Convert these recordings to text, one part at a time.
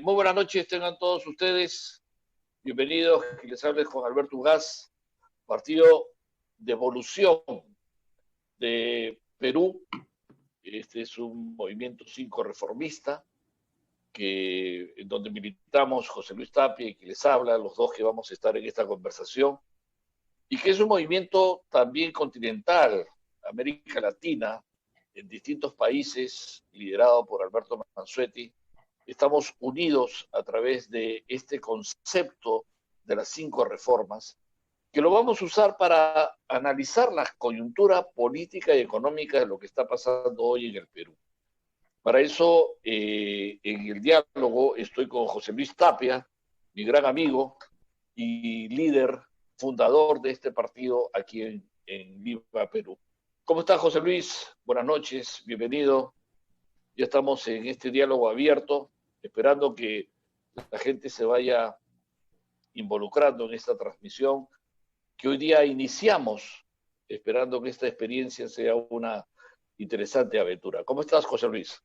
Muy buenas noches, tengan todos ustedes. Bienvenidos, que les hable Juan Alberto Ugaz, Partido de Evolución de Perú. Este es un movimiento 5 reformista, en donde militamos José Luis Tapia y que les habla, los dos que vamos a estar en esta conversación, y que es un movimiento también continental, América Latina, en distintos países, liderado por Alberto Mansuetti. Estamos unidos a través de este concepto de las 5 reformas, que lo vamos a usar para analizar la coyuntura política y económica de lo que está pasando hoy en el Perú. Para eso, en el diálogo estoy con José Luis Tapia, mi gran amigo y líder fundador de este partido aquí en Lima, Perú. ¿Cómo estás, José Luis? Buenas noches, bienvenido. Ya estamos en este diálogo abierto, esperando que la gente se vaya involucrando en esta transmisión que hoy día iniciamos, esperando que esta experiencia sea una interesante aventura. ¿Cómo estás, José Luis?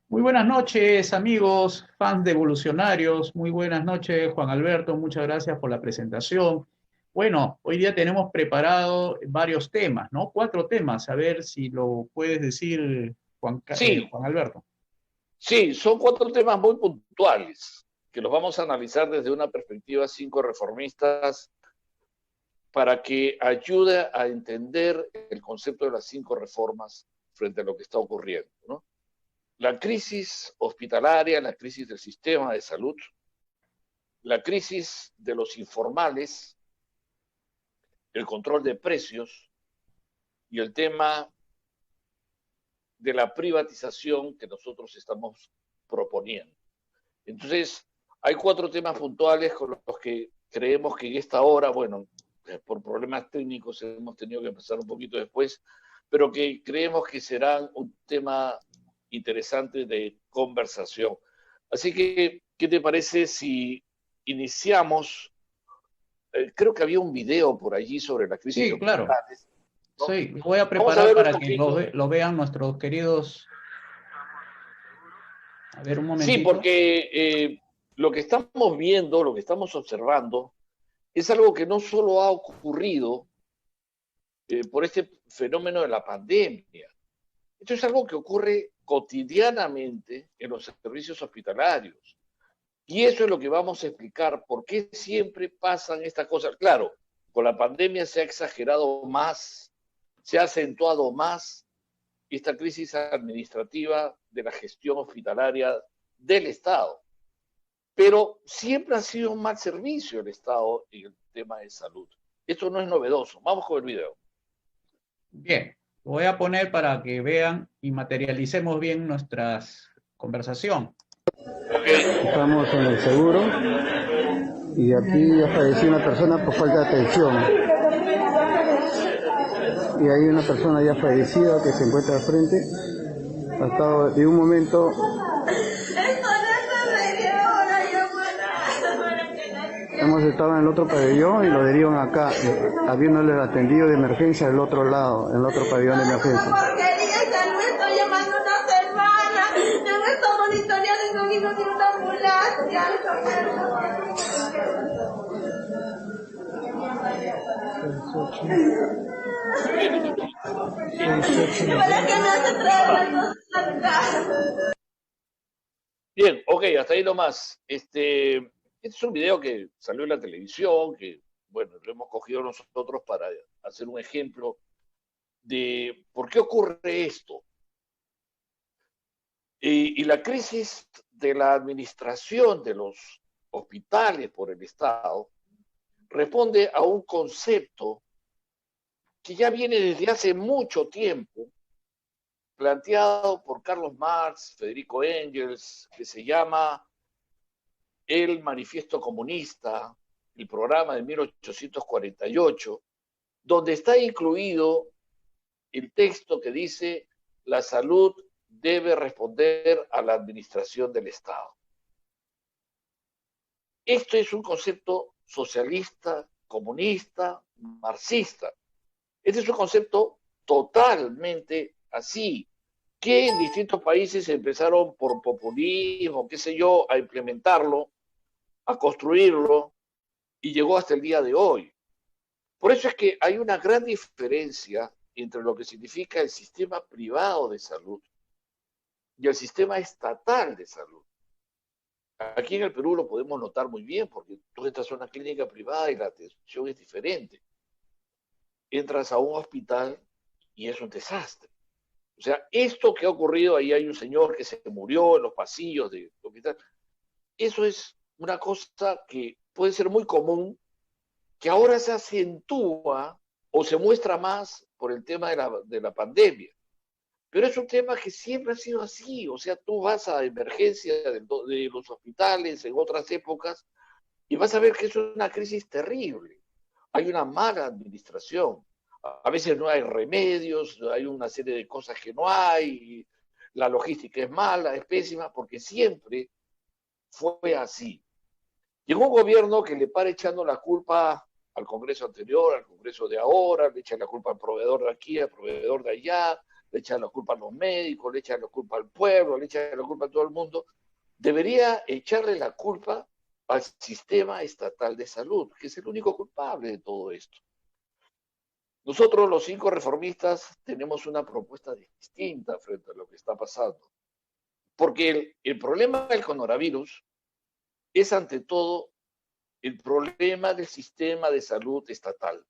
Muy buenas noches, amigos, fans de Evolucionarios. Muy buenas noches, Juan Alberto. Muchas gracias por la presentación. Bueno, hoy día tenemos preparado varios temas, ¿no? 4 temas. A ver si lo puedes decir, Sí, Juan Alberto. sí, son 4 temas muy puntuales que los vamos a analizar desde una perspectiva 5 reformistas para que ayude a entender el concepto de las 5 reformas frente a lo que está ocurriendo, ¿no? La crisis hospitalaria, la crisis del sistema de salud, la crisis de los informales, el control de precios y el tema de la privatización que nosotros estamos proponiendo. Entonces, hay 4 temas puntuales con los que creemos que en esta hora, bueno, por problemas técnicos hemos tenido que empezar un poquito después, pero que creemos que serán un tema interesante de conversación. Así que, ¿qué te parece si iniciamos? Creo que había un video por allí sobre la crisis de Sí, claro. hospitales, ¿no? Sí, lo voy a Vamos a preparar ver un para que poquito. lo vean nuestros queridos. A ver, un Sí, momentito. porque lo que estamos viendo, lo que estamos observando, es algo que no solo ha ocurrido por este fenómeno de la pandemia. Esto es algo que ocurre cotidianamente en los servicios hospitalarios. Y eso es lo que vamos a explicar, por qué siempre pasan estas cosas. Claro, con la pandemia se ha exagerado más, se ha acentuado más esta crisis administrativa de la gestión hospitalaria del Estado. Pero siempre ha sido un mal servicio el Estado en el tema de salud. Esto no es novedoso. Vamos con el video. Bien, lo voy a poner para que vean y materialicemos bien nuestra conversación. Ok. Estamos en el seguro y aquí ya falleció una persona por falta de atención. Y hay una persona ya fallecida que se encuentra al frente. Ha estado de un momento. Hemos estado en el otro pabellón y lo derivan acá, habiéndole atendido de emergencia del otro lado, en el otro pabellón de emergencia. Bien, ok, hasta ahí nomás. Este es un video que salió en la televisión, que, bueno, lo hemos cogido nosotros para hacer un ejemplo de por qué ocurre esto. Y la crisis de la administración de los hospitales por el Estado responde a un concepto que ya viene desde hace mucho tiempo, planteado por Carlos Marx, Federico Engels, que se llama el Manifiesto Comunista, el programa de 1848, donde está incluido el texto que dice la salud debe responder a la administración del Estado. Esto es un concepto socialista, comunista, marxista. Este es un concepto totalmente así. que en distintos países empezaron por populismo, qué sé yo, a implementarlo, a construirlo, y llegó hasta el día de hoy. Por eso es que hay una gran diferencia entre lo que significa el sistema privado de salud y el sistema estatal de salud. Aquí en el Perú lo podemos notar muy bien, porque tú entras a una clínica privada y la atención es diferente. Entras a un hospital y es un desastre. O sea, esto que ha ocurrido, ahí hay un señor que se murió en los pasillos del hospital. Eso es una cosa que puede ser muy común, que ahora se acentúa o se muestra más por el tema de la pandemia. Pero es un tema que siempre ha sido así. O sea, tú vas a emergencia de los hospitales en otras épocas y vas a ver que es una crisis terrible. Hay una mala administración. A veces no hay remedios, hay una serie de cosas que no hay, la logística es mala, es pésima, porque siempre fue así. Llegó un gobierno que le para echando la culpa al Congreso anterior, al Congreso de ahora, le echa la culpa al proveedor de aquí, al proveedor de allá, le echan la culpa a los médicos, le echan la culpa al pueblo, le echan la culpa a todo el mundo. Debería echarle la culpa al sistema estatal de salud, que es el único culpable de todo esto. Nosotros, los 5 reformistas, tenemos una propuesta distinta frente a lo que está pasando. Porque el problema del coronavirus es, ante todo, el problema del sistema de salud estatal.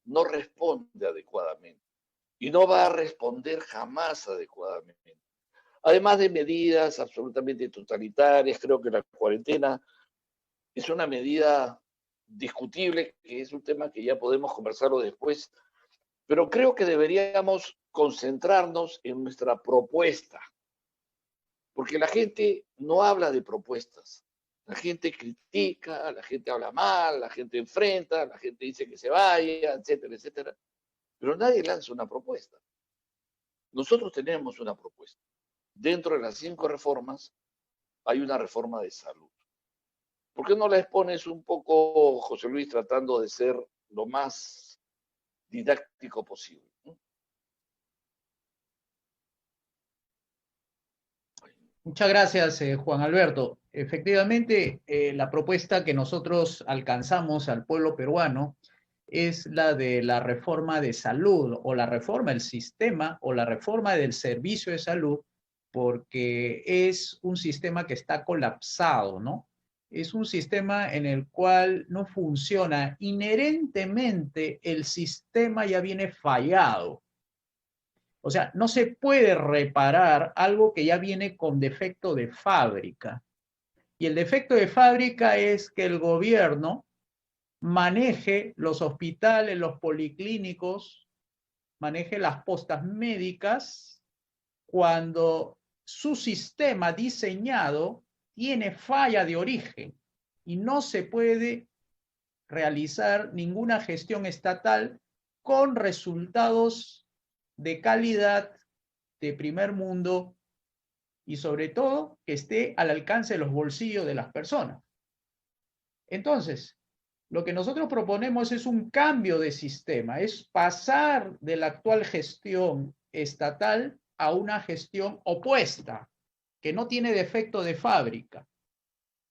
No responde adecuadamente y no va a responder jamás adecuadamente. Además de medidas absolutamente totalitarias, creo que la cuarentena es una medida discutible, que es un tema que ya podemos conversarlo después, pero creo que deberíamos concentrarnos en nuestra propuesta, porque la gente no habla de propuestas, la gente critica, la gente habla mal, la gente enfrenta, la gente dice que se vaya, etcétera, etcétera, pero nadie lanza una propuesta. Nosotros tenemos una propuesta. Dentro de las 5 reformas hay una reforma de salud. ¿Por qué no la expones un poco, José Luis, tratando de ser lo más didáctico posible? Muchas gracias, Juan Alberto. Efectivamente, la propuesta que nosotros alcanzamos al pueblo peruano es la de la reforma de salud o la reforma del sistema o la reforma del servicio de salud, porque es un sistema que está colapsado, ¿no? Es un sistema en el cual no funciona. Inherentemente, el sistema ya viene fallado. O sea, no se puede reparar algo que ya viene con defecto de fábrica. Y el defecto de fábrica es que el gobierno maneje los hospitales, los policlínicos, maneje las postas médicas, cuando su sistema diseñado tiene falla de origen y no se puede realizar ninguna gestión estatal con resultados de calidad, de primer mundo y sobre todo que esté al alcance de los bolsillos de las personas. Entonces, lo que nosotros proponemos es un cambio de sistema, es pasar de la actual gestión estatal a una gestión opuesta, que no tiene defecto de fábrica,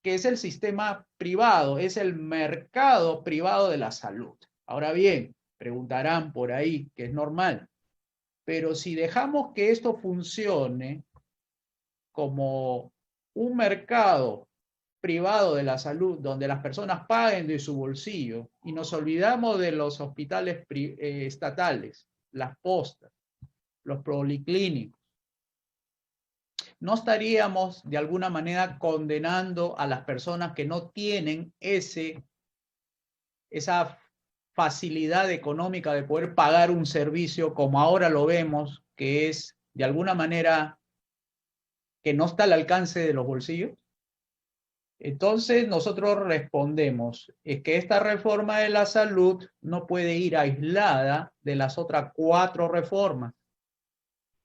que es el sistema privado, es el mercado privado de la salud. Ahora bien, preguntarán por ahí, que es normal, pero si dejamos que esto funcione como un mercado privado de la salud, donde las personas paguen de su bolsillo, y nos olvidamos de los hospitales estatales, las postas, los policlínicos, no estaríamos de alguna manera condenando a las personas que no tienen esa facilidad económica de poder pagar un servicio como ahora lo vemos, que es de alguna manera que no está al alcance de los bolsillos. Entonces nosotros respondemos, es que esta reforma de la salud no puede ir aislada de las otras 4 reformas.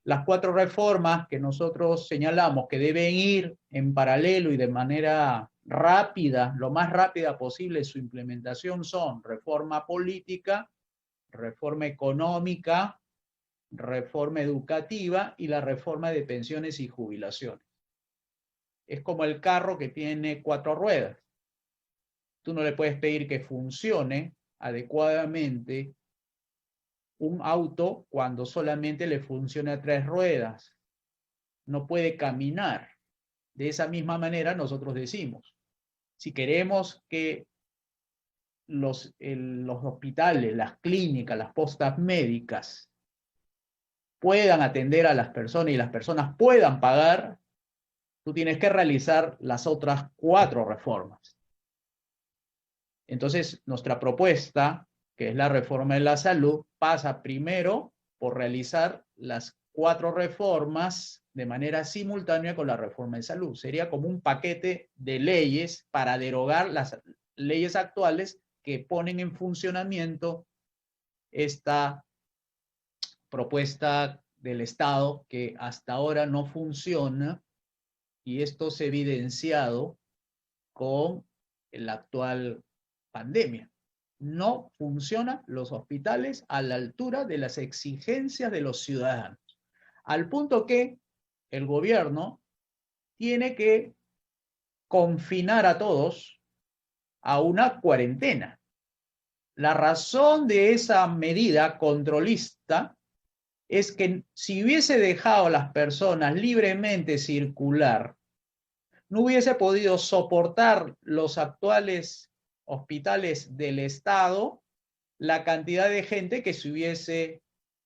Las 4 reformas que nosotros señalamos que deben ir en paralelo y de manera rápida, lo más rápida posible su implementación son reforma política, reforma económica reforma educativa y la reforma de pensiones y jubilaciones. Es como el carro que tiene 4 ruedas. Tú no le puedes pedir que funcione adecuadamente un auto cuando solamente le funciona 3 ruedas. No puede caminar. De esa misma manera nosotros decimos, si queremos que los hospitales, las clínicas, las postas médicas puedan atender a las personas y las personas puedan pagar, tú tienes que realizar las otras 4 reformas. Entonces, nuestra propuesta, que es la reforma de la salud, pasa primero por realizar las 4 reformas de manera simultánea con la reforma de salud. Sería como un paquete de leyes para derogar las leyes actuales que ponen en funcionamiento esta propuesta del Estado que hasta ahora no funciona, y esto se ha evidenciado con la actual pandemia. No funcionan los hospitales a la altura de las exigencias de los ciudadanos, al punto que el gobierno tiene que confinar a todos a una cuarentena. La razón de esa medida controlista es que si hubiese dejado a las personas libremente circular, no hubiese podido soportar los actuales hospitales del Estado la cantidad de gente que se hubiese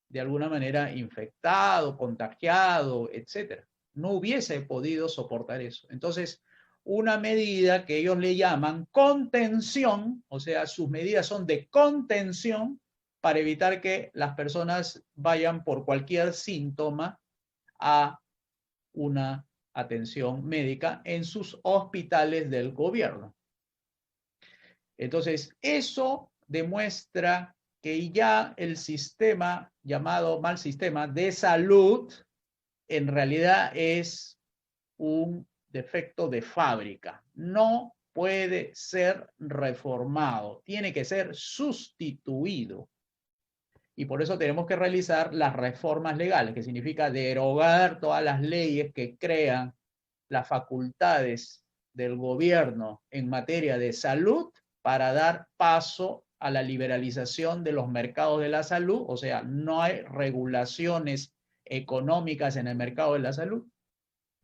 de alguna manera infectado, contagiado, etc. No hubiese podido soportar eso. Entonces, una medida que ellos le llaman contención, o sea, sus medidas son de contención para evitar que las personas vayan por cualquier síntoma a una atención médica en sus hospitales del gobierno. Entonces, eso demuestra que ya el sistema, llamado mal sistema de salud, en realidad es un defecto de fábrica. No puede ser reformado, tiene que ser sustituido. Y por eso tenemos que realizar las reformas legales, que significa derogar todas las leyes que crean las facultades del gobierno en materia de salud para dar paso a la liberalización de los mercados de la salud. O sea, no hay regulaciones económicas en el mercado de la salud,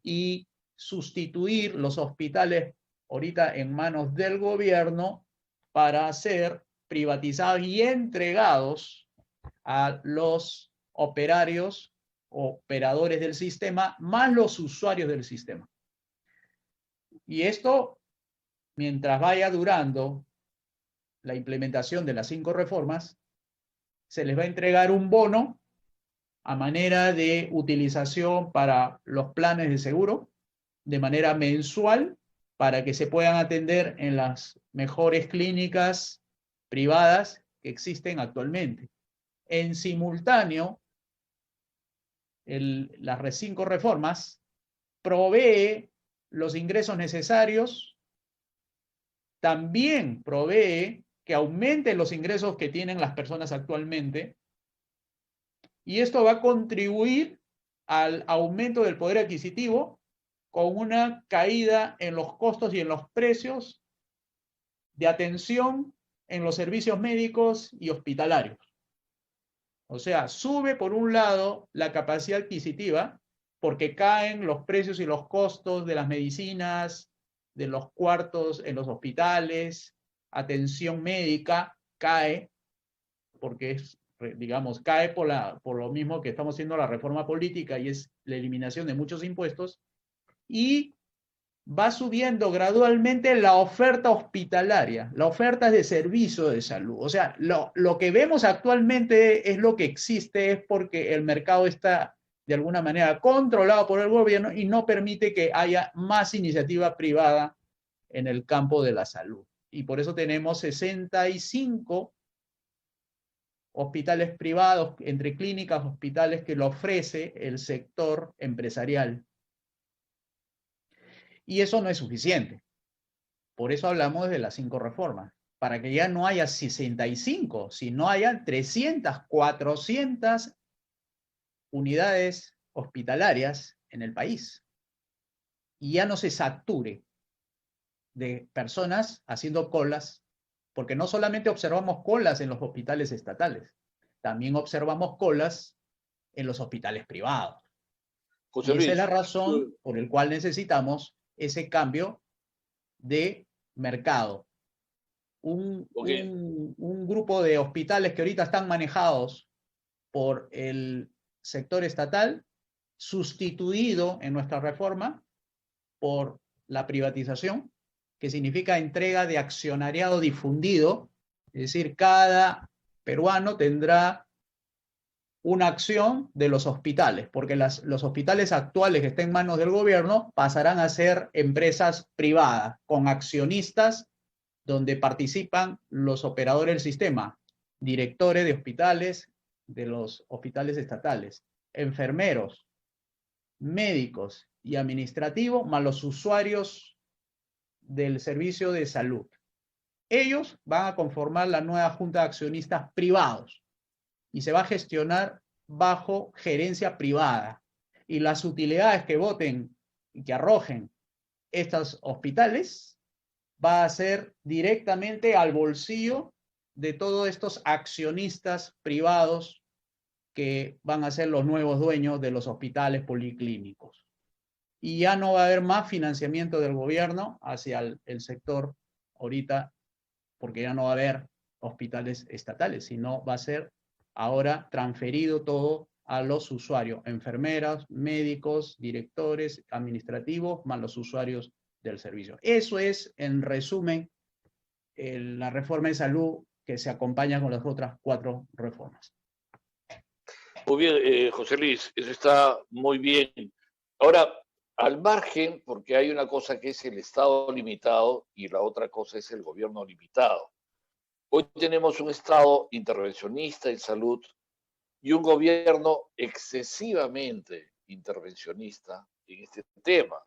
y sustituir los hospitales ahorita en manos del gobierno para ser privatizados y entregados a los operadores del sistema, más los usuarios del sistema. Y esto, mientras vaya durando la implementación de las 5 reformas, se les va a entregar un bono a manera de utilización para los planes de seguro, de manera mensual, para que se puedan atender en las mejores clínicas privadas que existen actualmente. En simultáneo, las 5 reformas provee los ingresos necesarios, también provee que aumenten los ingresos que tienen las personas actualmente, y esto va a contribuir al aumento del poder adquisitivo con una caída en los costos y en los precios de atención en los servicios médicos y hospitalarios. O sea, sube por un lado la capacidad adquisitiva porque caen los precios y los costos de las medicinas, de los cuartos en los hospitales, atención médica cae porque digamos, cae por lo mismo que estamos haciendo la reforma política, y es la eliminación de muchos impuestos, y va subiendo gradualmente la oferta hospitalaria, la oferta de servicio de salud. O sea, lo que vemos actualmente es lo que existe, es porque el mercado está de alguna manera controlado por el gobierno y no permite que haya más iniciativa privada en el campo de la salud. Y por eso tenemos 65 hospitales privados, entre clínicas, hospitales, que lo ofrece el sector empresarial. Y eso no es suficiente. Por eso hablamos de las 5 reformas, para que ya no haya 65, sino haya 300, 400 unidades hospitalarias en el país y ya no se sature de personas haciendo colas, porque no solamente observamos colas en los hospitales estatales, también observamos colas en los hospitales privados. José Y esa es la Luis, razón por la cual necesitamos ese cambio de mercado. Un grupo de hospitales que ahorita están manejados por el sector estatal, sustituido en nuestra reforma por la privatización, que significa entrega de accionariado difundido, es decir, cada peruano tendrá una acción de los hospitales, porque los hospitales actuales que estén en manos del gobierno pasarán a ser empresas privadas, con accionistas donde participan los operadores del sistema, directores de hospitales, de los hospitales estatales, enfermeros, médicos y administrativos, más los usuarios del servicio de salud. Ellos van a conformar la nueva junta de accionistas privados y se va a gestionar bajo gerencia privada. Y las utilidades que voten y que arrojen estos hospitales va a ser directamente al bolsillo de todos estos accionistas privados que van a ser los nuevos dueños de los hospitales policlínicos. Y ya no va a haber más financiamiento del gobierno hacia el sector ahorita, porque ya no va a haber hospitales estatales, sino va a ser ahora transferido todo a los usuarios, enfermeras, médicos, directores administrativos, más los usuarios del servicio. Eso es, en resumen, la reforma de salud que se acompaña con las otras 4 reformas. muy bien, José Luis, eso está muy bien. Ahora, al margen, porque hay una cosa que es el Estado limitado y la otra cosa es el gobierno limitado. Hoy tenemos un Estado intervencionista en salud y un gobierno excesivamente intervencionista en este tema.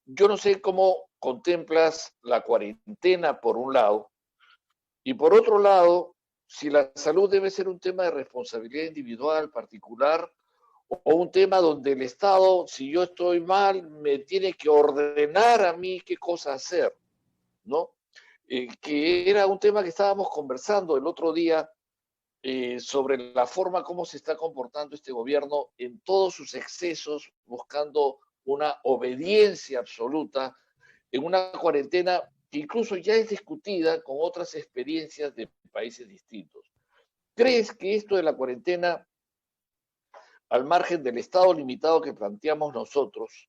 Yo no sé cómo contemplas la cuarentena por un lado y por otro lado, si la salud debe ser un tema de responsabilidad individual, particular, o un tema donde el Estado, si yo estoy mal, me tiene que ordenar a mí qué cosa hacer, ¿no? Que era un tema que estábamos conversando el otro día sobre la forma como se está comportando este gobierno en todos sus excesos, buscando una obediencia absoluta en una cuarentena que incluso ya es discutida con otras experiencias de países distintos. ¿Crees que esto de la cuarentena, al margen del estado limitado que planteamos nosotros,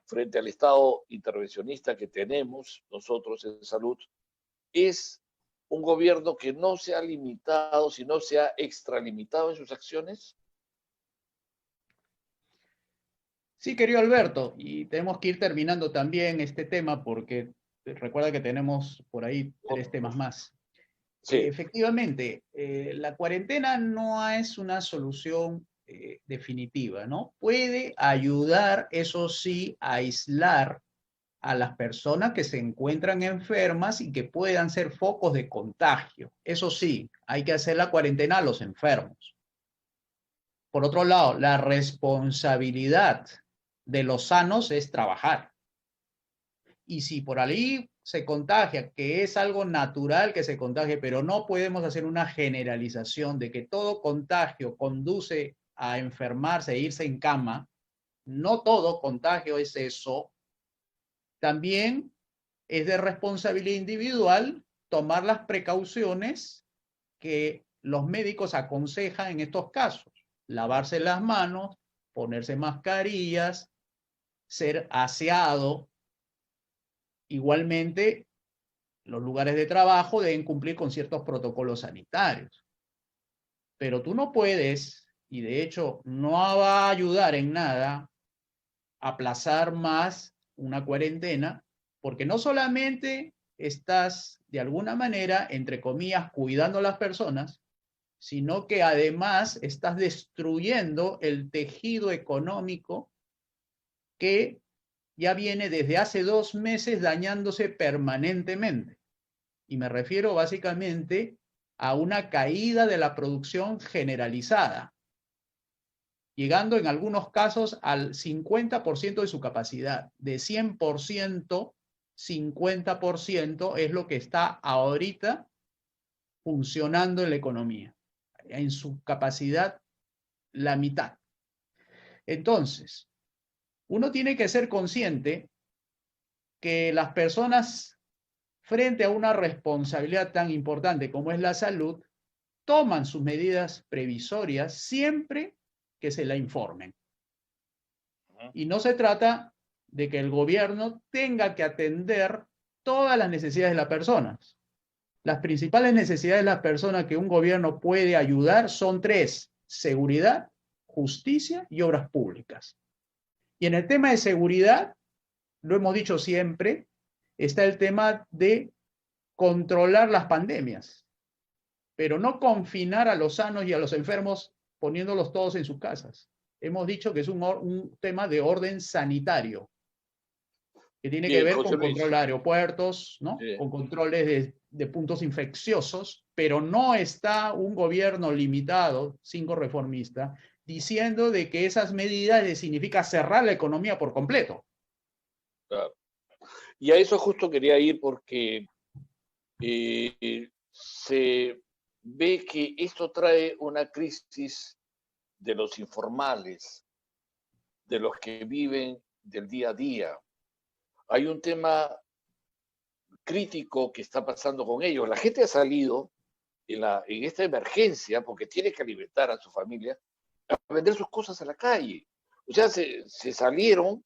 frente al estado intervencionista que tenemos nosotros en salud, es un gobierno que no se ha limitado, sino se ha extralimitado en sus acciones? Sí, querido Alberto, y tenemos que ir terminando también este tema porque recuerda que tenemos por ahí 3 temas más. Sí. Efectivamente, la cuarentena no es una solución definitiva, ¿no? Puede ayudar, eso sí, a aislar a las personas que se encuentran enfermas y que puedan ser focos de contagio. Eso sí, hay que hacer la cuarentena a los enfermos. Por otro lado, la responsabilidad de los sanos es trabajar. Y si por ahí se contagia, que es algo natural que se contagie, pero no podemos hacer una generalización de que todo contagio conduce a enfermarse e irse en cama. No todo contagio es eso. También es de responsabilidad individual tomar las precauciones que los médicos aconsejan en estos casos. Lavarse las manos, ponerse mascarillas, ser aseado. Igualmente, los lugares de trabajo deben cumplir con ciertos protocolos sanitarios. Pero tú no puedes, y de hecho no va a ayudar en nada, aplazar más una cuarentena, porque no solamente estás de alguna manera, entre comillas, cuidando a las personas, sino que además estás destruyendo el tejido económico que ya viene desde hace 2 meses dañándose permanentemente. Y me refiero básicamente a una caída de la producción generalizada. llegando en algunos casos al 50% de su capacidad. De 100%, 50% es lo que está ahorita funcionando en la economía. En su capacidad, la mitad. Entonces, uno tiene que ser consciente que las personas, frente a una responsabilidad tan importante como es la salud, toman sus medidas previsorias siempre que se la informen. Y no se trata de que el gobierno tenga que atender todas las necesidades de las personas. Las principales necesidades de las personas que un gobierno puede ayudar son tres: seguridad, justicia y obras públicas. Y en el tema de seguridad, lo hemos dicho siempre, está el tema de controlar las pandemias, pero no confinar a los sanos y a los enfermos poniéndolos todos en sus casas. Hemos dicho que es un tema de orden sanitario, que tiene que ver con control de aeropuertos, ¿no? Sí. Con controles de puntos infecciosos, pero no está un gobierno limitado, 5 reformista, diciendo de que esas medidas significa cerrar la economía por completo. Claro. Y a eso justo quería ir porque se ve que esto trae una crisis de los informales, de los que viven del día a día. Hay un tema crítico que está pasando con ellos. La gente ha salido en esta emergencia, porque tiene que alimentar a su familia, a vender sus cosas a la calle. O sea, se salieron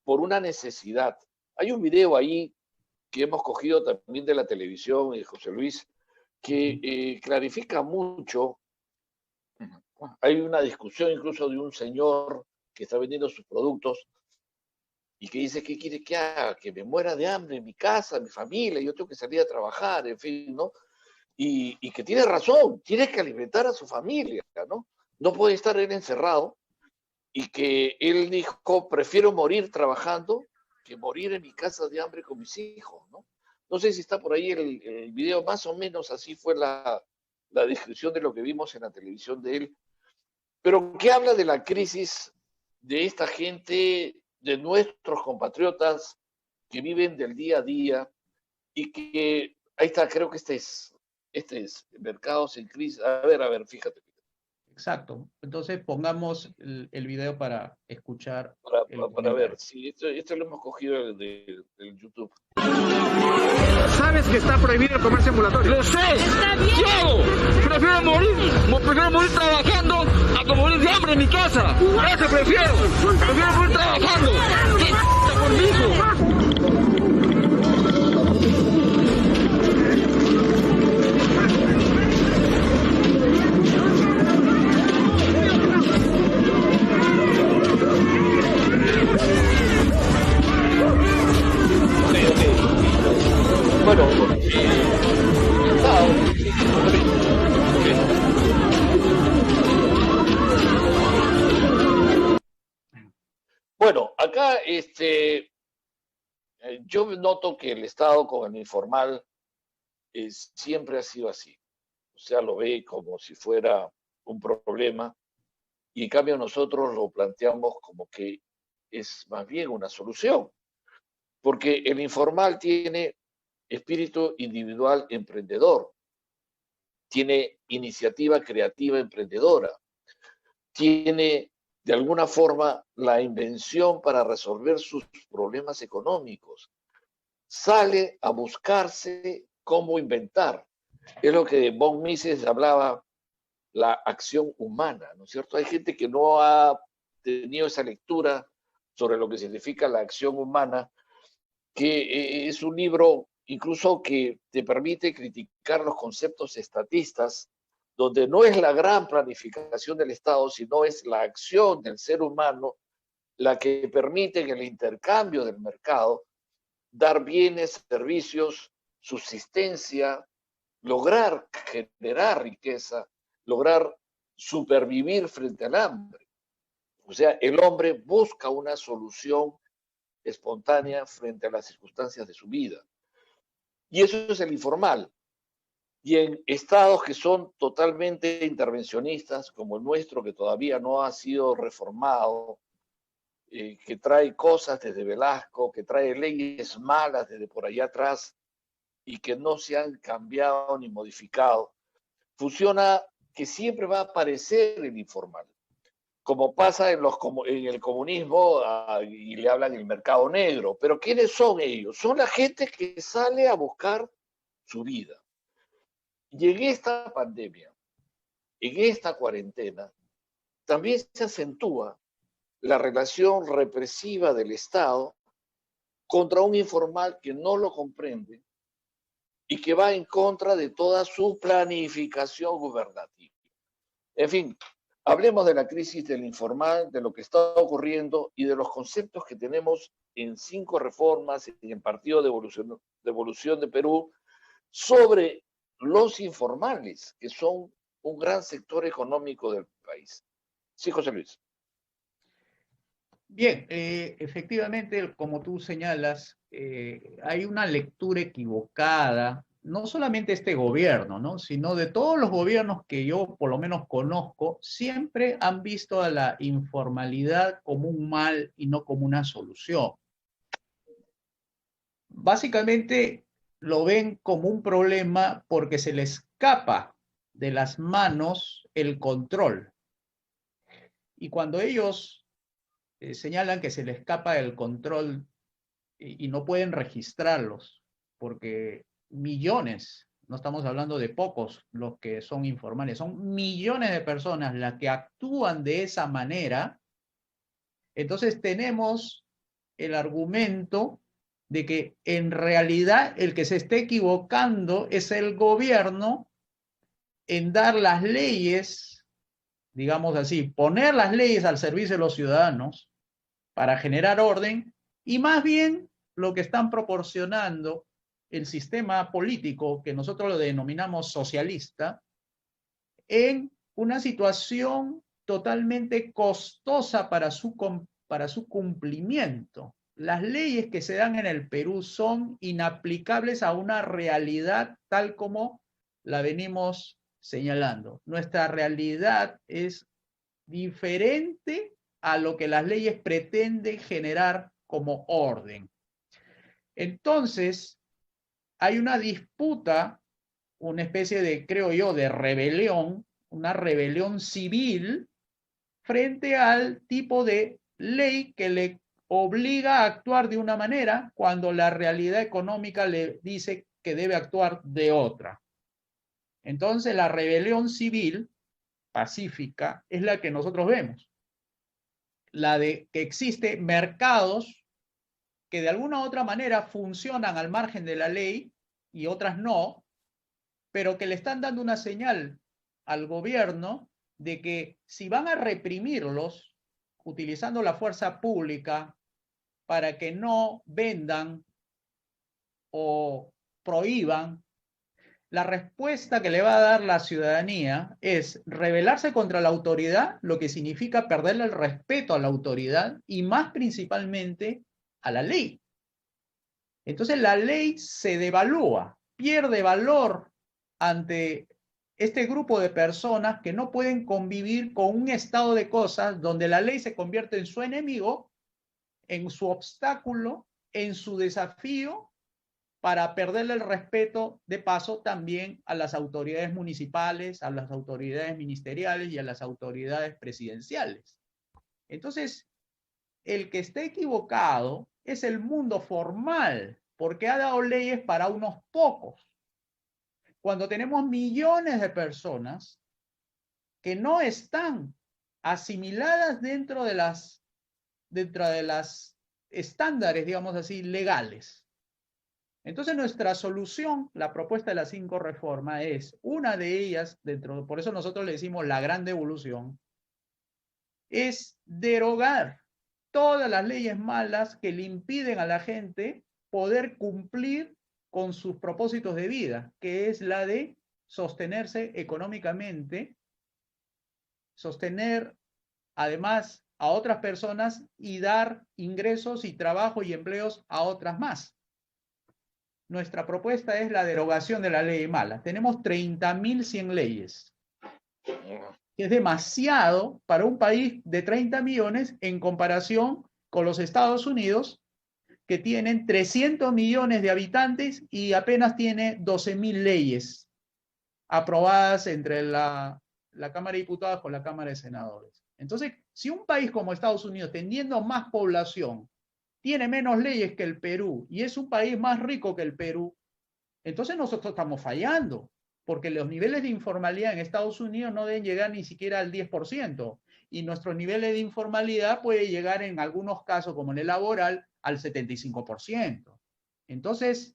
por una necesidad. Hay un video ahí que hemos cogido también de la televisión, José Luis, que clarifica mucho. Hay una discusión incluso de un señor que está vendiendo sus productos y que dice, ¿qué quiere que haga? Que me muera de hambre en mi casa, en mi familia, yo tengo que salir a trabajar, en fin, ¿no? Y que tiene razón, tiene que alimentar a su familia, ¿no? No puede estar él encerrado, y que él dijo, prefiero morir trabajando que morir en mi casa de hambre con mis hijos, ¿no? No sé si está por ahí el video, más o menos así fue la descripción de lo que vimos en la televisión de él, pero que habla de la crisis de esta gente, de nuestros compatriotas que viven del día a día y que, ahí está, creo que este es Mercados en Crisis. A ver, fíjate. Exacto. Entonces pongamos el video para escuchar. Para ver, sí, esto lo hemos cogido del YouTube. ¿Sabes que está prohibido el comercio ambulatorio? ¡Lo sé! ¡Está bien! ¡Yo! Prefiero morir trabajando a que morir de hambre en mi casa. Eso prefiero morir trabajando. ¿Qué por mi hijo? Bueno, bueno, acá yo noto que el Estado con el informal siempre ha sido así. O sea, lo ve como si fuera un problema y en cambio nosotros lo planteamos como que es más bien una solución. Porque el informal tiene espíritu individual emprendedor, tiene iniciativa creativa emprendedora, tiene de alguna forma la invención para resolver sus problemas económicos, sale a buscarse cómo inventar. Es lo que von Mises hablaba, la acción humana, ¿no es cierto? Hay gente que no ha tenido esa lectura sobre lo que significa la acción humana, que es un libro incluso que te permite criticar los conceptos estatistas, donde no es la gran planificación del Estado, sino es la acción del ser humano la que permite en el intercambio del mercado dar bienes, servicios, subsistencia, lograr generar riqueza, lograr supervivir frente al hambre. O sea, el hombre busca una solución espontánea frente a las circunstancias de su vida. Y eso es el informal. Y en estados que son totalmente intervencionistas, como el nuestro, que todavía no ha sido reformado, que trae cosas desde Velasco, que trae leyes malas desde por allá atrás y que no se han cambiado ni modificado, funciona que siempre va a aparecer el informal. Como pasa en el comunismo, y le hablan el mercado negro. Pero ¿quiénes son ellos? Son la gente que sale a buscar su vida. Y en esta pandemia, en esta cuarentena, también se acentúa la relación represiva del Estado contra un informal que no lo comprende y que va en contra de toda su planificación gubernativa. En fin, hablemos de la crisis del informal, de lo que está ocurriendo y de los conceptos que tenemos en 5 reformas, en el Partido de Evolución de Perú, sobre los informales, que son un gran sector económico del país. Sí, José Luis. Bien, efectivamente, como tú señalas, hay una lectura equivocada, no solamente este gobierno, ¿no?, sino de todos los gobiernos que yo por lo menos conozco, siempre han visto a la informalidad como un mal y no como una solución. Básicamente lo ven como un problema porque se les escapa de las manos el control. Y cuando ellos señalan que se les escapa el control y no pueden registrarlos, porque millones, no estamos hablando de pocos los que son informales, son millones de personas las que actúan de esa manera, entonces tenemos el argumento de que en realidad el que se esté equivocando es el gobierno en dar las leyes, digamos así, poner las leyes al servicio de los ciudadanos para generar orden, y más bien lo que están proporcionando el sistema político, que nosotros lo denominamos socialista, en una situación totalmente costosa para su cumplimiento. Las leyes que se dan en el Perú son inaplicables a una realidad tal como la venimos señalando. Nuestra realidad es diferente a lo que las leyes pretenden generar como orden. Entonces, hay una disputa, una especie de, creo yo, de rebelión, una rebelión civil frente al tipo de ley que le obliga a actuar de una manera cuando la realidad económica le dice que debe actuar de otra. Entonces, la rebelión civil pacífica es la que nosotros vemos. La de que existen mercados que de alguna u otra manera funcionan al margen de la ley y otras no, pero que le están dando una señal al gobierno de que si van a reprimirlos utilizando la fuerza pública para que no vendan o prohíban, la respuesta que le va a dar la ciudadanía es rebelarse contra la autoridad, lo que significa perderle el respeto a la autoridad y más principalmente a la ley. Entonces la ley se devalúa, pierde valor ante este grupo de personas que no pueden convivir con un estado de cosas donde la ley se convierte en su enemigo, en su obstáculo, en su desafío, para perderle el respeto, de paso, también a las autoridades municipales, a las autoridades ministeriales y a las autoridades presidenciales. Entonces, el que esté equivocado es el mundo formal, porque ha dado leyes para unos pocos. Cuando tenemos millones de personas que no están asimiladas dentro de las estándares, digamos así, legales. Entonces nuestra solución, la propuesta de las 5 reformas es, una de ellas, por eso nosotros le decimos la gran devolución, es derogar todas las leyes malas que le impiden a la gente poder cumplir con sus propósitos de vida, que es la de sostenerse económicamente, sostener además a otras personas y dar ingresos y trabajo y empleos a otras más. nuestra propuesta es la derogación de la ley mala. Tenemos 30.100 leyes, que es demasiado para un país de 30 millones en comparación con los Estados Unidos, que tienen 300 millones de habitantes y apenas tiene 12.000 leyes aprobadas entre la Cámara de Diputados con la Cámara de Senadores. Entonces, si un país como Estados Unidos, teniendo más población, tiene menos leyes que el Perú y es un país más rico que el Perú, entonces nosotros estamos fallando, porque los niveles de informalidad en Estados Unidos no deben llegar ni siquiera al 10%, y nuestros niveles de informalidad puede llegar en algunos casos, como en el laboral, al 75%. Entonces,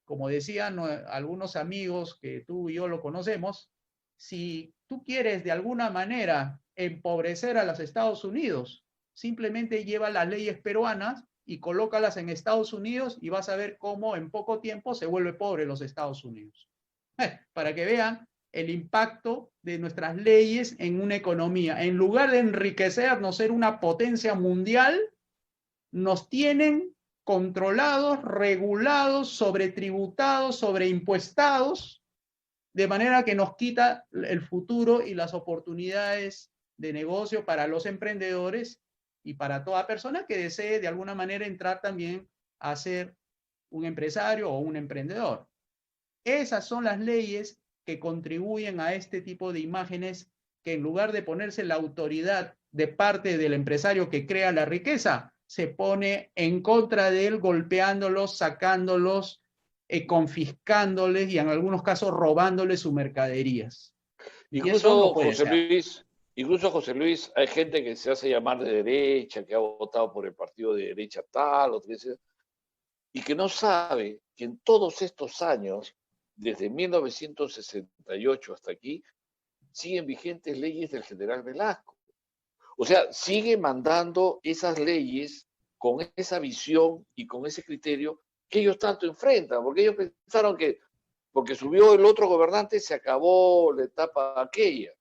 como decían algunos amigos que tú y yo lo conocemos, si tú quieres de alguna manera empobrecer a los Estados Unidos, simplemente lleva las leyes peruanas y colócalas en Estados Unidos y vas a ver cómo en poco tiempo se vuelve pobre los Estados Unidos. Para que vean el impacto de nuestras leyes en una economía. En lugar de enriquecernos, ser una potencia mundial, nos tienen controlados, regulados, sobretributados, sobreimpuestados, de manera que nos quita el futuro y las oportunidades de negocio para los emprendedores y para toda persona que desee de alguna manera entrar también a ser un empresario o un emprendedor. Esas son las leyes que contribuyen a este tipo de imágenes, que en lugar de ponerse la autoridad de parte del empresario que crea la riqueza, se pone en contra de él, golpeándolos, sacándolos, confiscándoles y en algunos casos robándoles sus mercaderías. Incluso, José Luis, hay gente que se hace llamar de derecha, que ha votado por el partido de derecha tal, y que no sabe que en todos estos años, desde 1968 hasta aquí, siguen vigentes leyes del general Velasco. O sea, sigue mandando esas leyes con esa visión y con ese criterio que ellos tanto enfrentan, porque ellos pensaron que porque subió el otro gobernante se acabó la etapa aquella.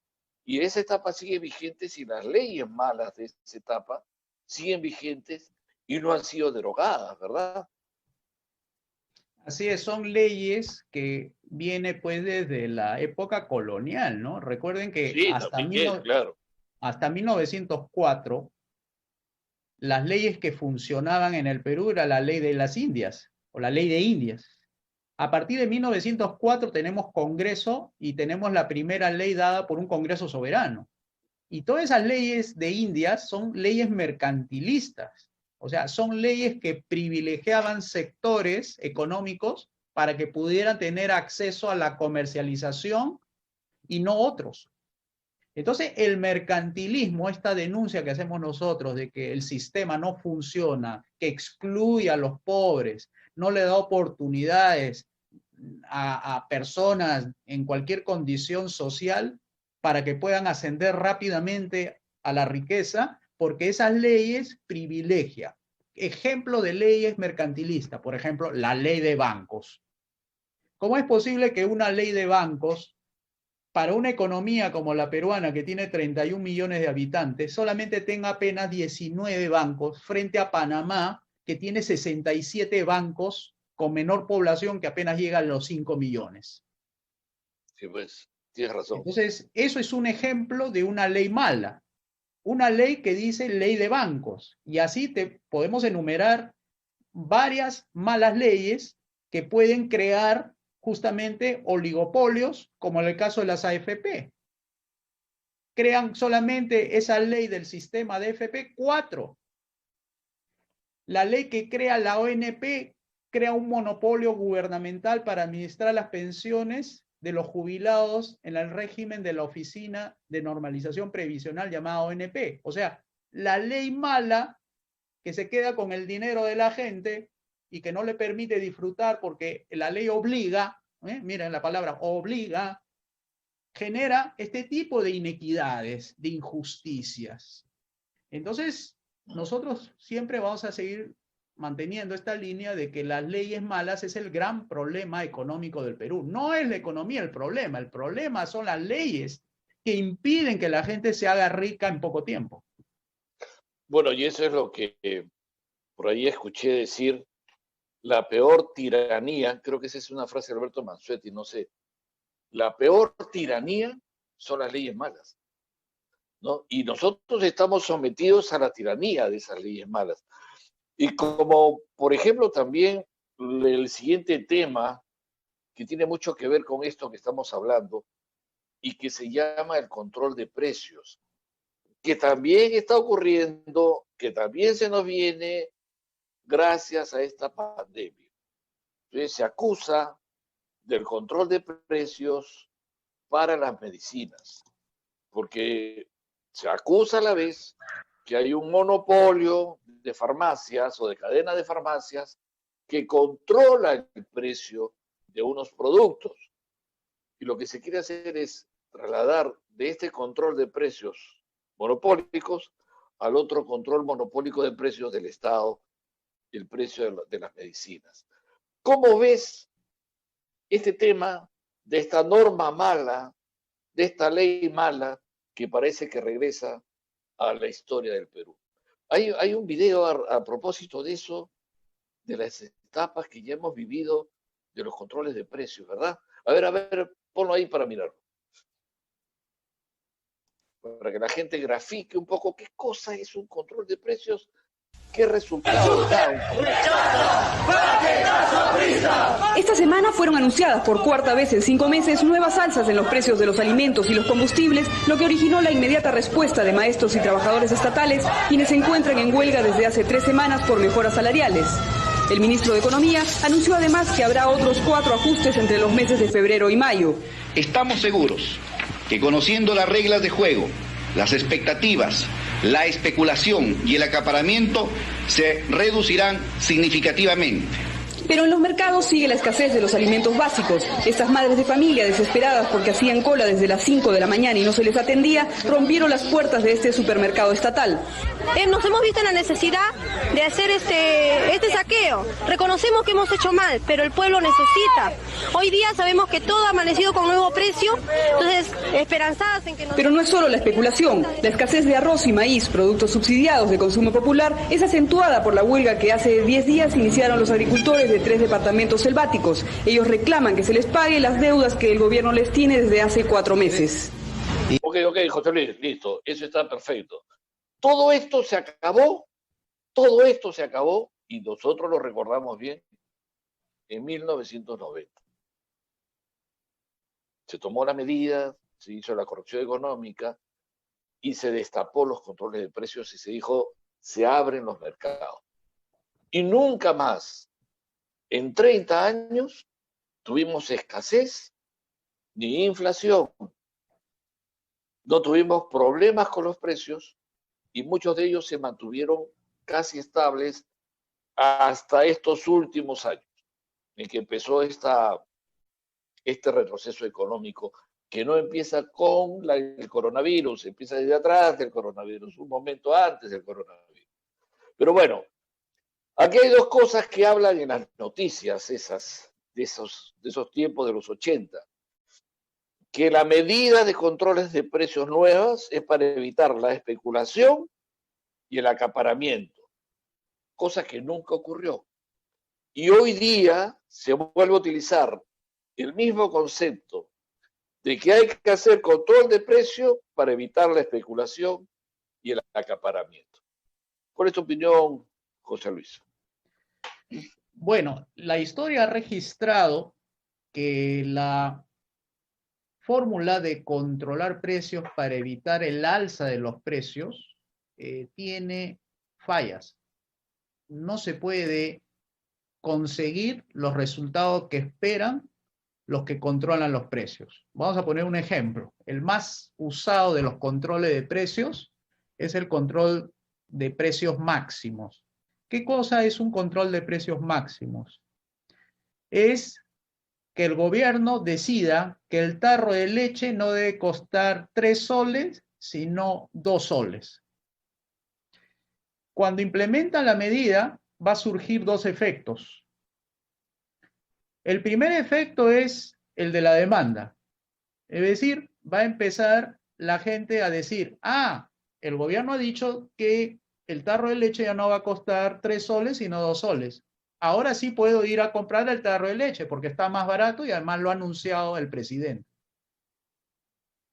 Y esa etapa sigue vigente si las leyes malas de esa etapa siguen vigentes y no han sido derogadas, ¿verdad? Así es, son leyes que vienen pues desde la época colonial, ¿no? Recuerden que sí, hasta 1904, las leyes que funcionaban en el Perú era la ley de las Indias, o la ley de Indias. A partir de 1904 tenemos Congreso y tenemos la primera ley dada por un Congreso soberano. Y todas esas leyes de Indias son leyes mercantilistas. O sea, son leyes que privilegiaban sectores económicos para que pudieran tener acceso a la comercialización y no otros. Entonces, el mercantilismo, esta denuncia que hacemos nosotros de que el sistema no funciona, que excluye a los pobres, no le da oportunidades a personas en cualquier condición social para que puedan ascender rápidamente a la riqueza, porque esas leyes privilegian. Ejemplo de leyes mercantilistas, por ejemplo, la ley de bancos. ¿Cómo es posible que una ley de bancos, para una economía como la peruana, que tiene 31 millones de habitantes, solamente tenga apenas 19 bancos, frente a Panamá, que tiene 67 bancos con menor población, que apenas llega a los 5 millones? Sí, pues, tienes razón. Entonces, eso es un ejemplo de una ley mala. Una ley que dice ley de bancos. Y así podemos enumerar varias malas leyes que pueden crear justamente oligopolios, como en el caso de las AFP. Crean solamente esa ley del sistema de AFP 4. La ley que crea la ONP crea un monopolio gubernamental para administrar las pensiones de los jubilados en el régimen de la Oficina de Normalización Previsional llamada ONP. O sea, la ley mala que se queda con el dinero de la gente y que no le permite disfrutar porque la ley obliga, miren la palabra obliga, genera este tipo de inequidades, de injusticias. Entonces, nosotros siempre vamos a seguir manteniendo esta línea de que las leyes malas es el gran problema económico del Perú. No es la economía el problema son las leyes que impiden que la gente se haga rica en poco tiempo. Bueno, y eso es lo que por ahí escuché decir la peor tiranía, creo que esa es una frase de Alberto Mansuetti, no sé, la peor tiranía son las leyes malas, ¿no? Y nosotros estamos sometidos a la tiranía de esas leyes malas. Y como, por ejemplo, también el siguiente tema que tiene mucho que ver con esto que estamos hablando y que se llama el control de precios, que también está ocurriendo, que también se nos viene gracias a esta pandemia. Entonces se acusa del control de precios para las medicinas, porque se acusa a la vez que hay un monopolio de farmacias o de cadena de farmacias que controla el precio de unos productos. Y lo que se quiere hacer es trasladar de este control de precios monopólicos al otro control monopólico de precios del Estado, el precio de las medicinas. ¿Cómo ves este tema de esta norma mala, de esta ley mala que parece que regresa a la historia del Perú? Hay un video a propósito de eso, de las etapas que ya hemos vivido de los controles de precios, ¿verdad? A ver, ponlo ahí para mirarlo. Para que la gente grafique un poco qué cosa es un control de precios, qué resultados da. Esta semana fueron anunciadas por cuarta vez en 5 meses nuevas alzas en los precios de los alimentos y los combustibles, lo que originó la inmediata respuesta de maestros y trabajadores estatales, quienes se encuentran en huelga desde hace 3 semanas por mejoras salariales. El ministro de Economía anunció además que habrá otros 4 ajustes entre los meses de febrero y mayo. Estamos seguros que conociendo las reglas de juego, las expectativas, la especulación y el acaparamiento se reducirán significativamente. Pero en los mercados sigue la escasez de los alimentos básicos. Estas madres de familia, desesperadas porque hacían cola desde las 5 de la mañana y no se les atendía, rompieron las puertas de este supermercado estatal. Nos hemos visto en la necesidad de hacer este saqueo. Reconocemos que hemos hecho mal, pero el pueblo necesita. Hoy día sabemos que todo ha amanecido con nuevo precio, entonces esperanzadas en que nos... Pero no es solo la especulación. La escasez de arroz y maíz, productos subsidiados de consumo popular, es acentuada por la huelga que hace 10 días iniciaron los agricultores de 3 departamentos selváticos. Ellos reclaman que se les pague las deudas que el gobierno les tiene desde hace 4 meses. Ok, José Luis, listo, eso está perfecto. Todo esto se acabó y nosotros lo recordamos bien en 1990. Se tomó la medida, se hizo la corrección económica y se destapó los controles de precios y se dijo, se abren los mercados. Y nunca más, en 30 años, tuvimos escasez ni inflación. No tuvimos problemas con los precios y muchos de ellos se mantuvieron casi estables hasta estos últimos años, en que empezó este retroceso económico, que no empieza con el coronavirus, empieza desde atrás del coronavirus, un momento antes del coronavirus. Pero bueno, aquí hay 2 cosas que hablan en las noticias de esos tiempos de los 80. Que la medida de controles de precios nuevas es para evitar la especulación y el acaparamiento, cosa que nunca ocurrió. Y hoy día se vuelve a utilizar el mismo concepto de que hay que hacer control de precio para evitar la especulación y el acaparamiento. ¿Cuál es tu opinión, José Luis? Bueno, la historia ha registrado que la fórmula de controlar precios para evitar el alza de los precios tiene fallas. No se puede conseguir los resultados que esperan los que controlan los precios. Vamos a poner un ejemplo. El más usado de los controles de precios es el control de precios máximos. ¿Qué cosa es un control de precios máximos? Es que el gobierno decida que el tarro de leche no debe costar 3 soles, sino 2 soles. Cuando implementan la medida, va a surgir 2 efectos. El primer efecto es el de la demanda. Es decir, va a empezar la gente a decir, el gobierno ha dicho que el tarro de leche ya no va a costar 3 soles, sino 2 soles. ahora sí puedo ir a comprar el tarro de leche porque está más barato y además lo ha anunciado el presidente.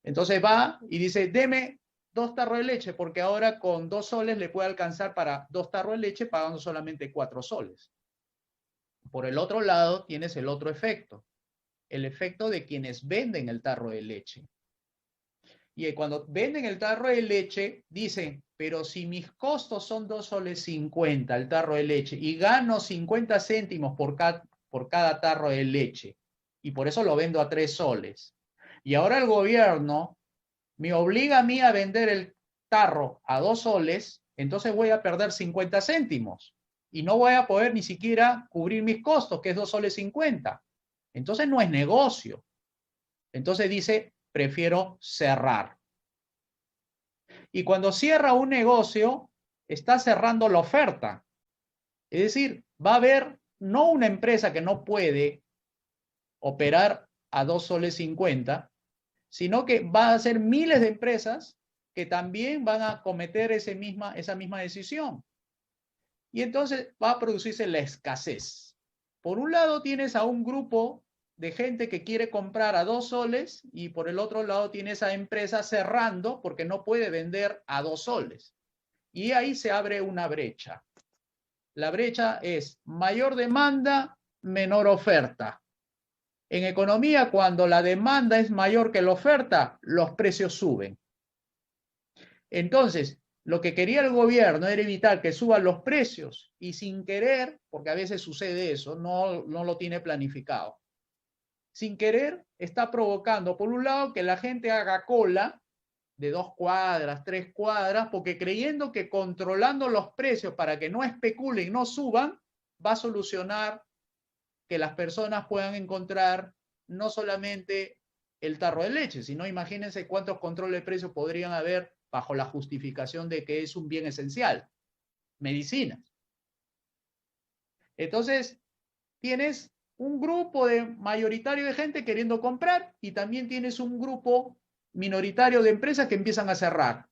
Entonces va y dice, deme 2 tarros de leche porque ahora con 2 soles le puede alcanzar para 2 tarros de leche pagando solamente 4 soles. Por el otro lado tienes el otro efecto, el efecto de quienes venden el tarro de leche. Y cuando venden el tarro de leche, dicen, pero si mis costos son 2 soles 50 el tarro de leche y gano 50 céntimos por cada tarro de leche, y por eso lo vendo a 3 soles. Y ahora el gobierno me obliga a mí a vender el tarro a 2 soles, entonces voy a perder 50 céntimos. Y no voy a poder ni siquiera cubrir mis costos, que es 2 soles 50. Entonces no es negocio. Entonces dice, prefiero cerrar. Y cuando cierra un negocio, está cerrando la oferta. Es decir, va a haber no una empresa que no puede operar a 2 soles 50, sino que va a ser miles de empresas que también van a cometer esa misma decisión. Y entonces va a producirse la escasez. Por un lado tienes a un grupo de gente que quiere comprar a 2 soles y por el otro lado tienes a empresa cerrando porque no puede vender a 2 soles. Y ahí se abre una brecha. La brecha es mayor demanda, menor oferta. En economía, cuando la demanda es mayor que la oferta, los precios suben. Entonces, lo que quería el gobierno era evitar que suban los precios y sin querer, porque a veces sucede eso, no lo tiene planificado. Sin querer está provocando, por un lado, que la gente haga cola de 2 cuadras, 3 cuadras, porque creyendo que controlando los precios para que no especulen, no suban, va a solucionar que las personas puedan encontrar no solamente el tarro de leche, sino imagínense cuántos controles de precios podrían haber bajo la justificación de que es un bien esencial, medicinas. Entonces, tienes un grupo mayoritario de gente queriendo comprar y también tienes un grupo minoritario de empresas que empiezan a cerrar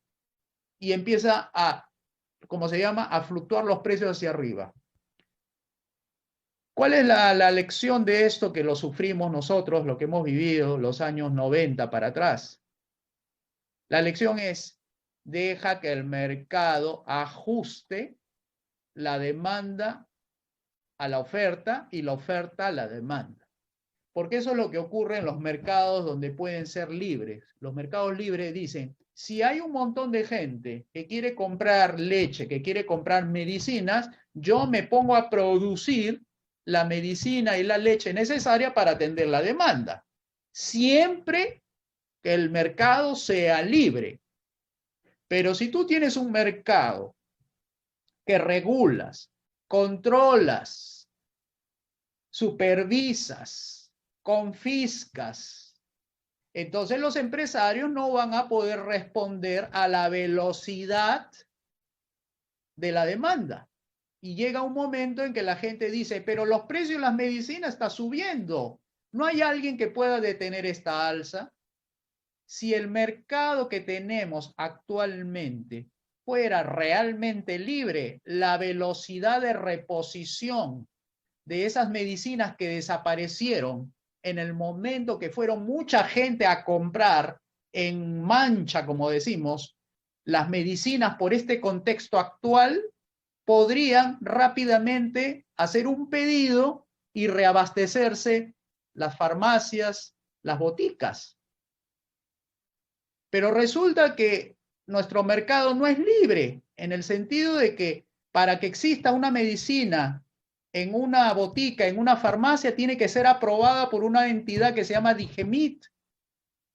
y empieza a, como se llama, a fluctuar los precios hacia arriba. ¿Cuál es la lección de esto que lo sufrimos nosotros, lo que hemos vivido los años 90 para atrás? La lección es, deja que el mercado ajuste la demanda a la oferta y la oferta a la demanda. Porque eso es lo que ocurre en los mercados donde pueden ser libres. Los mercados libres dicen, si hay un montón de gente que quiere comprar leche, que quiere comprar medicinas, yo me pongo a producir la medicina y la leche necesaria para atender la demanda. Siempre que el mercado sea libre. Pero si tú tienes un mercado que regulas, controlas, supervisas, confiscas, entonces los empresarios no van a poder responder a la velocidad de la demanda. Y llega un momento en que la gente dice, pero los precios de las medicinas están subiendo. ¿No hay alguien que pueda detener esta alza? Si el mercado que tenemos actualmente fuera realmente libre, la velocidad de reposición de esas medicinas que desaparecieron en el momento que fueron mucha gente a comprar en mancha, como decimos, las medicinas por este contexto actual, podrían rápidamente hacer un pedido y reabastecerse las farmacias, las boticas. Pero resulta que nuestro mercado no es libre, en el sentido de que para que exista una medicina en una botica, en una farmacia, tiene que ser aprobada por una entidad que se llama Digemit.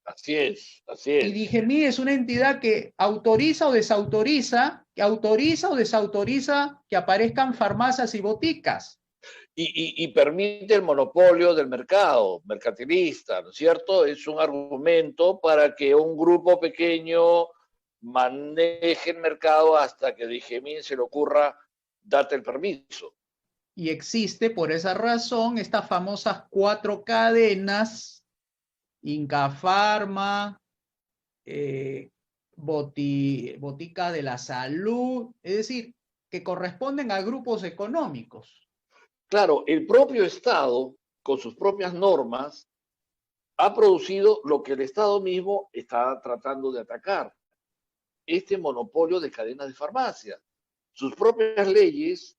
Así es, así es. Y Digemit es una entidad que autoriza o desautoriza, que aparezcan farmacias y boticas. Y permite el monopolio del mercado mercantilista, ¿no es cierto? Es un argumento para que un grupo pequeño maneje el mercado hasta que Digemit se le ocurra darte el permiso. Y existe por esa razón estas famosas 4 cadenas, Inca Pharma, Botica de la Salud, es decir, que corresponden a grupos económicos. claro, el propio Estado, con sus propias normas, ha producido lo que el Estado mismo está tratando de atacar, este monopolio de cadenas de farmacia. Sus propias leyes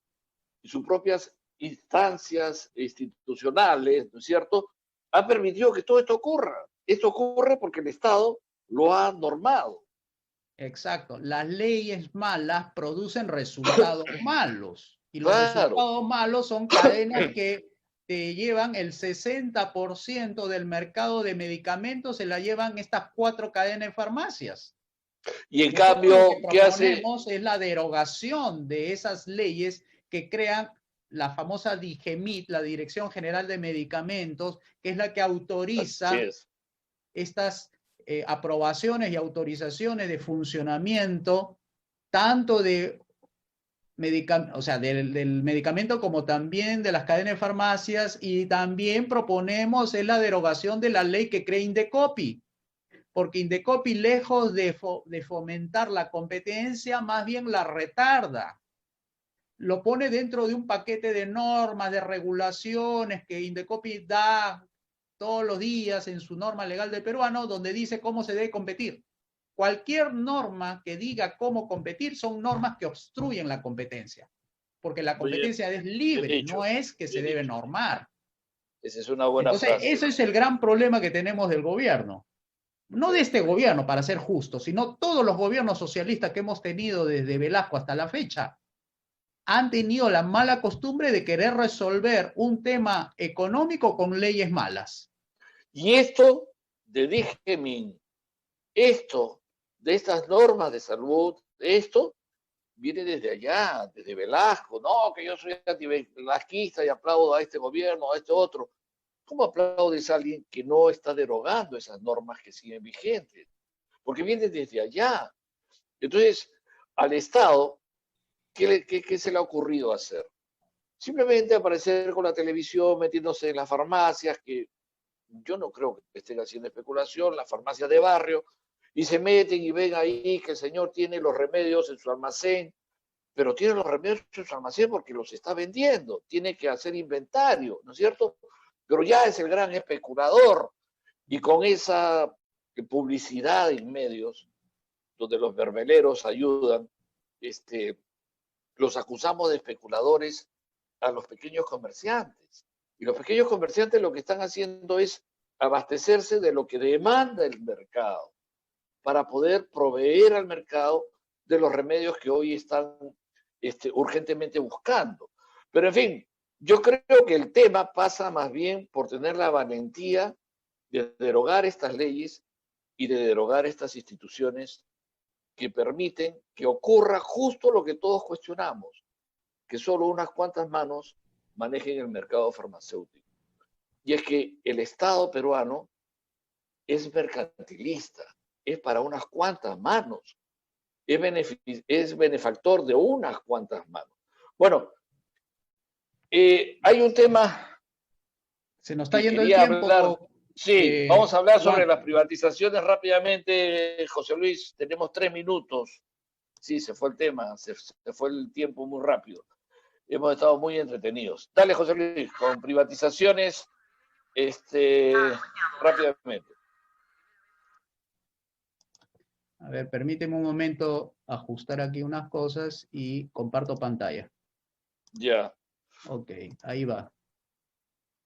y sus propias instancias institucionales, ¿no es cierto?, han permitido que todo esto ocurra. Esto ocurre porque el Estado lo ha normado. Exacto. Las leyes malas producen resultados malos. Y los resultados malos son cadenas que te llevan el 60% del mercado de medicamentos, se la llevan estas 4 cadenas de farmacias. Y en cambio, ¿qué hace? Es la derogación de esas leyes que crean la famosa DIGEMIT, la Dirección General de Medicamentos, que es la que autoriza estas aprobaciones y autorizaciones de funcionamiento, tanto de del medicamento como también de las cadenas de farmacias, y también proponemos la derogación de la ley que crea Indecopi, porque Indecopi, lejos de fomentar la competencia, más bien la retarda. Lo pone dentro de un paquete de normas, de regulaciones que Indecopi da todos los días en su norma legal del peruano, donde dice cómo se debe competir. Cualquier norma que diga cómo competir son normas que obstruyen la competencia, porque la competencia es libre, no es que se debe normar. Esa es una buena frase. Entonces, ese es el gran problema que tenemos del gobierno. No de este gobierno, para ser justo, sino todos los gobiernos socialistas que hemos tenido desde Velasco hasta la fecha han tenido la mala costumbre de querer resolver un tema económico con leyes malas. Y esto de DIGEMIT, esto de estas normas de salud, esto viene desde allá, desde Velasco. No, que yo soy anti-velasquista y aplaudo a este gobierno, a este otro. ¿Cómo aplaudes a alguien que no está derogando esas normas que siguen vigentes? Porque viene desde allá. Entonces, al Estado, ¿qué se le ha ocurrido hacer? Simplemente aparecer con la televisión, metiéndose en las farmacias, que yo no creo que estén haciendo especulación, las farmacias de barrio, y se meten y ven ahí que el señor tiene los remedios en su almacén, pero tiene los remedios en su almacén porque los está vendiendo, tiene que hacer inventario, ¿no es cierto? Pero ya es el gran especulador, y con esa publicidad en medios, donde los berbeleros ayudan, los acusamos de especuladores a los pequeños comerciantes. Y los pequeños comerciantes lo que están haciendo es abastecerse de lo que demanda el mercado, para poder proveer al mercado de los remedios que hoy están urgentemente buscando. Pero en fin, yo creo que el tema pasa más bien por tener la valentía de derogar estas leyes y de derogar estas instituciones que permiten que ocurra justo lo que todos cuestionamos, que solo unas cuantas manos manejen el mercado farmacéutico. Y es que el Estado peruano es mercantilista, es para unas cuantas manos, es benefactor de unas cuantas manos. Bueno, hay un tema. Se nos está yendo el tiempo. Sí, vamos a hablar sobre las privatizaciones rápidamente, José Luis. Tenemos 3 minutos. Sí, se fue el tema, se fue el tiempo muy rápido. Hemos estado muy entretenidos. Dale, José Luis, con privatizaciones, rápidamente. A ver, permíteme un momento ajustar aquí unas cosas y comparto pantalla. Ya. Ok, ahí va.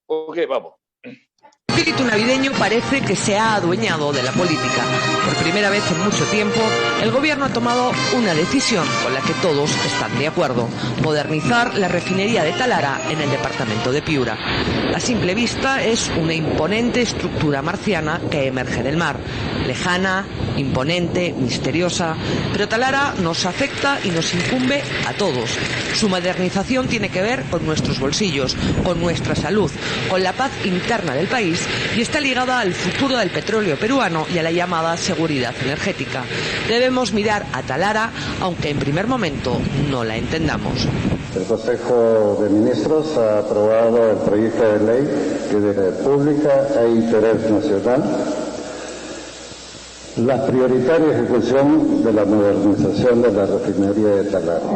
Ok, vamos. El espíritu navideño parece que se ha adueñado de la política. Por primera vez en mucho tiempo, el gobierno ha tomado una decisión con la que todos están de acuerdo: modernizar la refinería de Talara en el departamento de Piura. A simple vista es una imponente estructura marciana que emerge del mar. Lejana, imponente, misteriosa, pero Talara nos afecta y nos incumbe a todos. Su modernización tiene que ver con nuestros bolsillos, con nuestra salud, con la paz interna del país, y está ligada al futuro del petróleo peruano y a la llamada seguridad energética. Debemos mirar a Talara, aunque en primer momento no la entendamos. El Consejo de Ministros ha aprobado el proyecto de ley que es de pública e interés nacional. la prioritaria ejecución de la modernización de la refinería de Talara.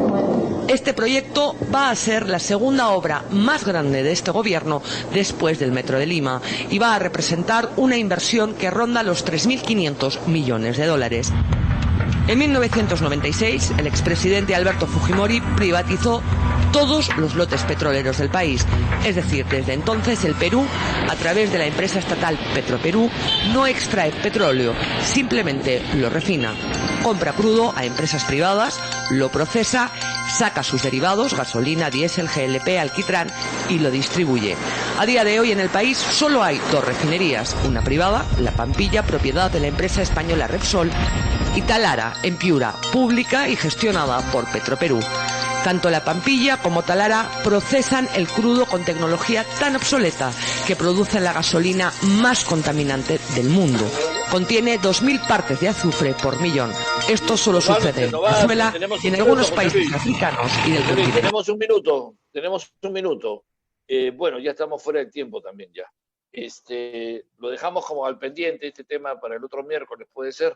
Este proyecto va a ser la segunda obra más grande de este gobierno después del Metro de Lima y va a representar una inversión que ronda los 3.500 millones de dólares. En 1996, el expresidente Alberto Fujimori privatizó todos los lotes petroleros del país. Es decir, desde entonces el Perú, a través de la empresa estatal Petroperú, no extrae petróleo, simplemente lo refina. Compra crudo a empresas privadas, lo procesa, saca sus derivados, gasolina, diésel, GLP, alquitrán, y lo distribuye. A día de hoy en el país solo hay dos refinerías, una privada, La Pampilla, propiedad de la empresa española Repsol, y Talara, en Piura, pública y gestionada por Petroperú. Tanto La Pampilla como Talara procesan el crudo con tecnología tan obsoleta que producen la gasolina más contaminante del mundo. Contiene 2.000 partes de azufre por millón. Esto solo sucede en Venezuela y en algunos países africanos y del continente. Tenemos un minuto. Bueno, ya estamos fuera de tiempo también ya. Lo dejamos como al pendiente, este tema para el otro miércoles, ¿puede ser?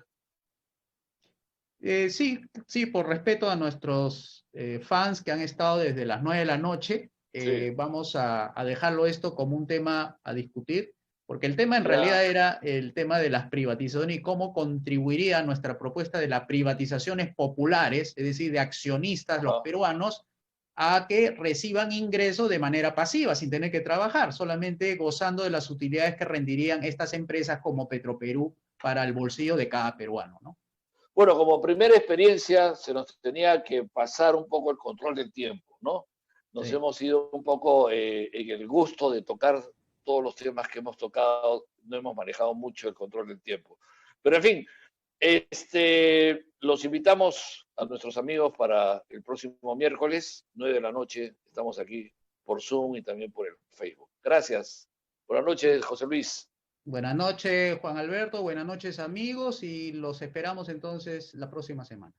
Sí, por respeto a nuestros fans que han estado desde las 9 de la noche, Sí. vamos a dejarlo esto como un tema a discutir, porque el tema en realidad era el tema de las privatizaciones y cómo contribuiría nuestra propuesta de las privatizaciones populares, es decir, de accionistas, los peruanos, a que reciban ingresos de manera pasiva, sin tener que trabajar, solamente gozando de las utilidades que rendirían estas empresas como Petroperú para el bolsillo de cada peruano, ¿no? Bueno, como primera experiencia se nos tenía que pasar un poco el control del tiempo, ¿no? Nos hemos ido un poco en el gusto de tocar todos los temas que hemos tocado, no hemos manejado mucho el control del tiempo. Pero en fin, los invitamos a nuestros amigos para el próximo miércoles, 9 de la noche, estamos aquí por Zoom y también por el Facebook. Gracias. Buenas noches, José Luis. Buenas noches, Juan Alberto. Buenas noches, amigos, y los esperamos entonces la próxima semana.